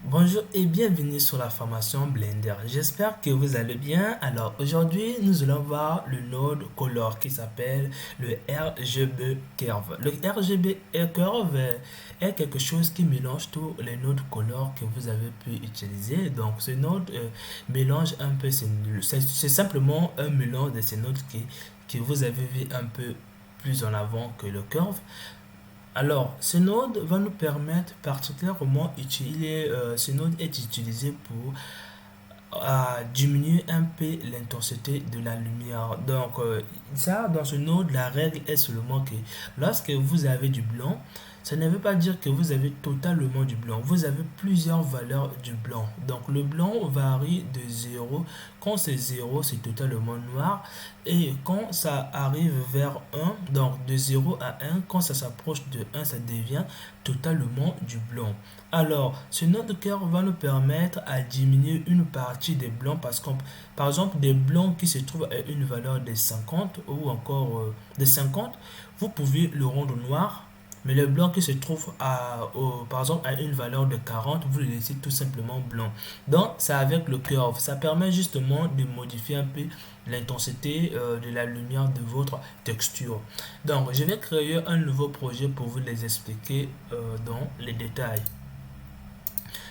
Bonjour et bienvenue sur la formation Blender. J'espère que vous allez bien. Alors aujourd'hui, nous allons voir le node color qui s'appelle le RGB Curve. Le RGB Curve est quelque chose qui mélange tous les nodes color que vous avez pu utiliser. Donc ce node mélange un peu, c'est simplement un mélange de ces nodes que vous avez vu un peu plus en avant que le curve. Alors, ce node va nous permettre particulièrement ce node est utilisé pour diminuer un peu l'intensité de la lumière. Donc, ça, dans ce node, la règle est seulement que lorsque vous avez du blanc, ça ne veut pas dire que vous avez totalement du blanc. Vous avez plusieurs valeurs du blanc. Donc, le blanc varie de 0. Quand c'est 0, c'est totalement noir. Et quand ça arrive vers 1, donc de 0 à 1, quand ça s'approche de 1, ça devient totalement du blanc. Alors, ce node cœur va nous permettre à diminuer une partie des blancs parce que, par exemple, des blancs qui se trouvent à une valeur de 50 ou encore de 50, vous pouvez le rendre noir. Mais le blanc qui se trouve par exemple à une valeur de 40, vous le laissez tout simplement blanc. Donc, c'est avec le curve. Ça permet justement de modifier un peu l'intensité de la lumière de votre texture. Donc, je vais créer un nouveau projet pour vous les expliquer dans les détails.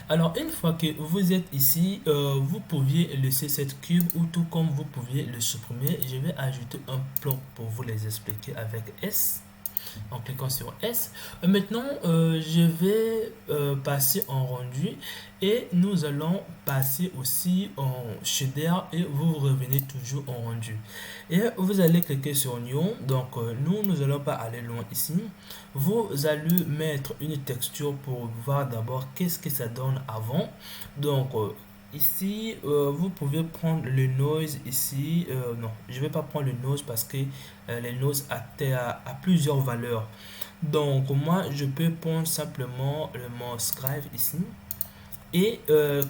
Alors, une fois que vous êtes ici, vous pouviez laisser cette cube ou tout comme vous pouviez le supprimer. Je vais ajouter un plan pour vous les expliquer avec S en cliquant sur S. Maintenant, je vais passer en rendu et nous allons passer aussi en shader et vous revenez toujours en rendu. Et vous allez cliquer sur New. Donc, nous allons pas aller loin ici. Vous allez mettre une texture pour voir d'abord qu'est-ce que ça donne avant. Donc, ici, vous pouvez prendre le noise ici. Non, je vais pas prendre le noise parce que les noise a plusieurs valeurs. Donc, moi, je peux prendre simplement le mouse drive ici. Et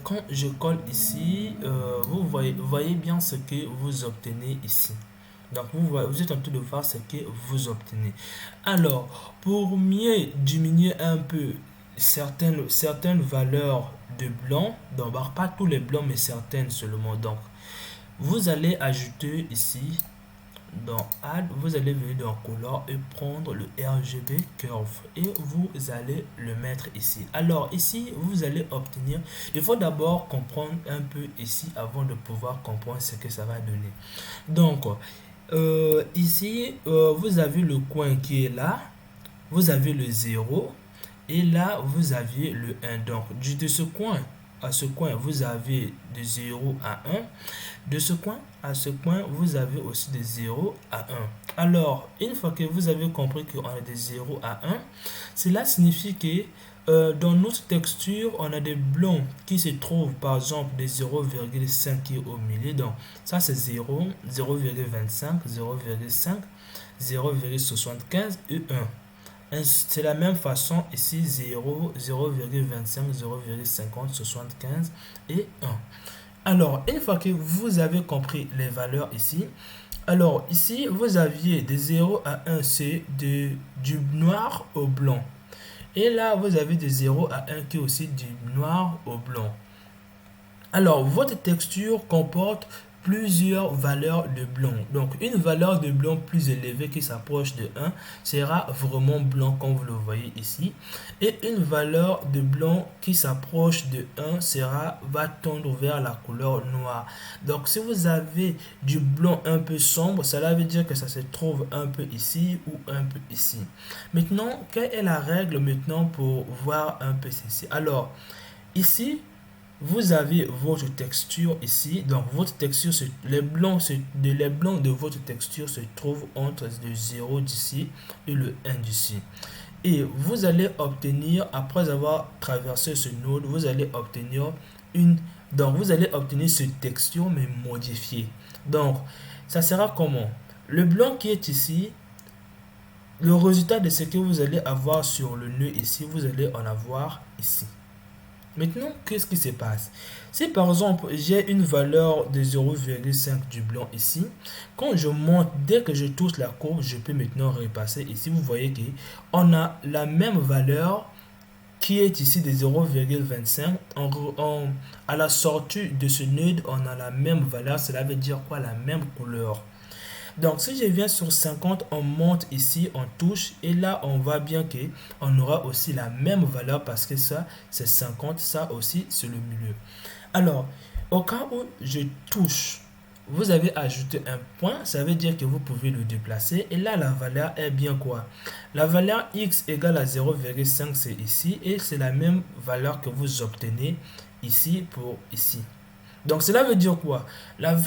quand je colle ici, vous voyez bien ce que vous obtenez ici. Donc, vous êtes en train de voir ce que vous obtenez. Alors, pour mieux diminuer un peu certaines valeurs de blanc, donc pas tous les blancs, mais certaines seulement. Donc, vous allez ajouter ici dans Add, vous allez venir dans Color et prendre le RGB Curve et vous allez le mettre ici. Alors ici, vous allez obtenir, il faut d'abord comprendre un peu ici avant de pouvoir comprendre ce que ça va donner. Donc, ici, vous avez le coin qui est là, vous avez le 0 et là, vous aviez le 1. Donc, de ce coin à ce coin, vous avez de 0 à 1. De ce coin à ce coin, vous avez aussi de 0 à 1. Alors, une fois que vous avez compris qu'on a de 0 à 1, cela signifie que dans notre texture, on a des blancs qui se trouvent par exemple de 0,5 qui est au milieu. Donc, ça c'est 0, 0,25, 0,5, 0,75 et 1. C'est la même façon ici 0, 0,25, 0,50, 75 et 1. Alors, une fois que vous avez compris les valeurs ici, alors ici, vous aviez de 0 à 1, c'est du noir au blanc. Et là, vous avez de 0 à 1 qui est aussi du noir au blanc. Alors, votre texture comporte plusieurs valeurs de blanc. Donc, une valeur de blanc plus élevée qui s'approche de 1 sera vraiment blanc comme vous le voyez ici. Et une valeur de blanc qui s'approche de 1 va tendre vers la couleur noire. Donc, si vous avez du blanc un peu sombre, cela veut dire que ça se trouve un peu ici ou un peu ici. Maintenant, quelle est la règle maintenant pour voir un peu ceci? Alors, ici, vous avez votre texture ici. Donc, votre texture, les blancs de votre texture se trouvent entre le 0 d'ici et le 1 d'ici. Et vous allez obtenir, après avoir traversé ce node, vous allez obtenir vous allez obtenir cette texture mais modifiée. Donc, ça sera comment? Le blanc qui est ici, le résultat de ce que vous allez avoir sur le nœud ici, vous allez en avoir ici. Maintenant, qu'est-ce qui se passe? Si par exemple, j'ai une valeur de 0,5 du blanc ici, quand je monte, dès que je touche la courbe, je peux maintenant repasser. Ici, vous voyez qu'on a la même valeur qui est ici de 0,25, à la sortie de ce nœud, on a la même valeur. Cela veut dire quoi? La même couleur. Donc, si je viens sur 50, on monte ici, on touche, et là, on voit bien que on aura aussi la même valeur parce que ça, c'est 50, ça aussi, c'est le milieu. Alors, au cas où je touche, vous avez ajouté un point, ça veut dire que vous pouvez le déplacer, et là, la valeur est bien quoi? La valeur x égale à 0,5, c'est ici, et c'est la même valeur que vous obtenez ici pour ici. Donc cela veut dire quoi?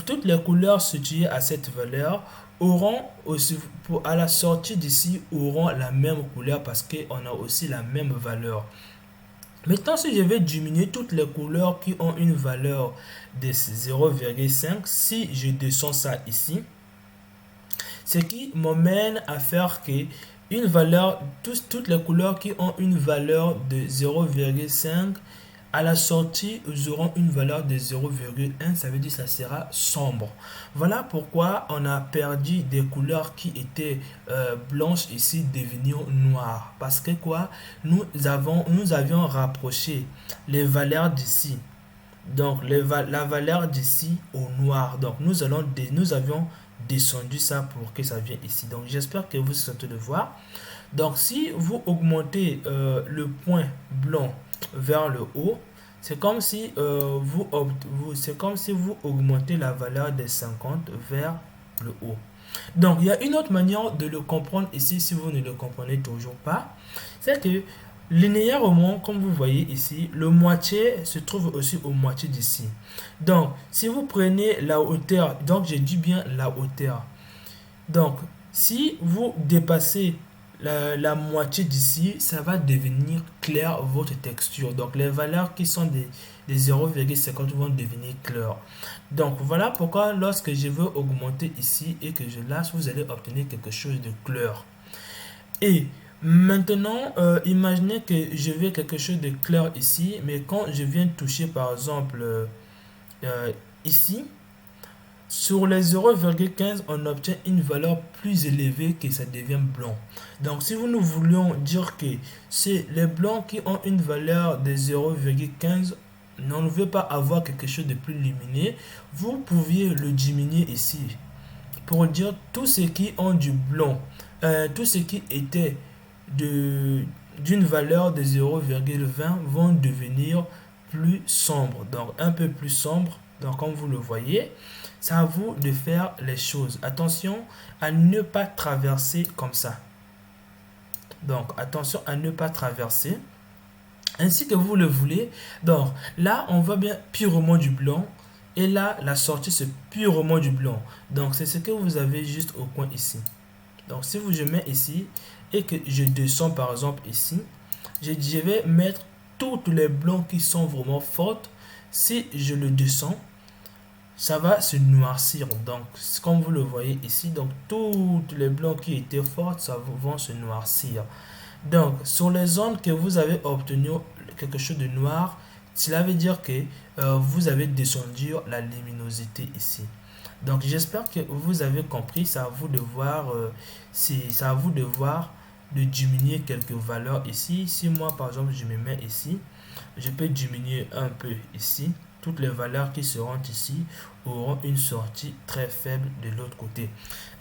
Toutes les couleurs situées à cette valeur auront aussi, à la sortie d'ici, auront la même couleur parce qu'on a aussi la même valeur. Maintenant, si je vais diminuer toutes les couleurs qui ont une valeur de 0,5, si je descends ça ici, ce qui m'amène à faire que une valeur, toutes les couleurs qui ont une valeur de 0,5, à la sortie, nous aurons une valeur de 0,1, ça veut dire que ça sera sombre. Voilà pourquoi on a perdu des couleurs qui étaient blanches ici devenir noires. Parce que quoi? Nous avions rapproché les valeurs d'ici. Donc la valeur d'ici au noir. Donc nous avions descendu ça pour que ça vienne ici. Donc j'espère que vous sentez de voir. Donc si vous augmentez le point blanc vers le haut, c'est comme si vous augmentez la valeur des 50 vers le haut. Donc, il y a une autre manière de le comprendre ici, si vous ne le comprenez toujours pas, c'est que linéairement, comme vous voyez ici, le moitié se trouve aussi au moitié d'ici. Donc, si vous prenez la hauteur, donc je dis bien la hauteur. Donc, si vous dépassez la moitié d'ici, ça va devenir clair votre texture. Donc les valeurs qui sont des 0,50 vont devenir claires. Donc voilà pourquoi lorsque je veux augmenter ici et que je lâche, vous allez obtenir quelque chose de clair. Et maintenant, imaginez que je veux quelque chose de clair ici, mais quand je viens toucher par exemple ici, sur les 0,15, on obtient une valeur plus élevée que ça devient blanc. Donc, si nous voulions dire que c'est les blancs qui ont une valeur de 0,15, on ne veut pas avoir quelque chose de plus lumineux, vous pouviez le diminuer ici pour dire tous ceux qui ont du blanc, tous ceux qui étaient d'une valeur de 0,20 vont devenir plus sombres, donc un peu plus sombres. Donc, comme vous le voyez, c'est à vous de faire les choses. Attention à ne pas traverser comme ça. Donc, attention à ne pas traverser ainsi que vous le voulez. Donc, là, on voit bien purement du blanc. Et là, la sortie, c'est purement du blanc. Donc, c'est ce que vous avez juste au coin ici. Donc, si je mets ici et que je descends par exemple ici, je vais mettre toutes les blancs qui sont vraiment fortes. Si je le descends, ça va se noircir. Donc, comme vous le voyez ici, donc toutes les blancs qui étaient fortes, ça vont se noircir. Donc, sur les zones que vous avez obtenu quelque chose de noir, cela veut dire que vous avez descendu la luminosité ici. Donc, j'espère que vous avez compris. C'est à vous de voir, c'est à vous de voir de diminuer quelques valeurs ici. Si moi, par exemple, je me mets ici, je peux diminuer un peu ici. Toutes les valeurs qui seront ici auront une sortie très faible de l'autre côté.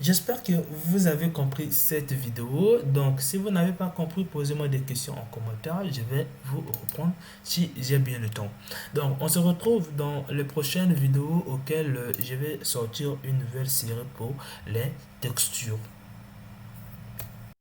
J'espère que vous avez compris cette vidéo. Donc, si vous n'avez pas compris, posez-moi des questions en commentaire. Je vais vous reprendre si j'ai bien le temps. Donc, on se retrouve dans les prochaines vidéos auxquelles je vais sortir une nouvelle série pour les textures.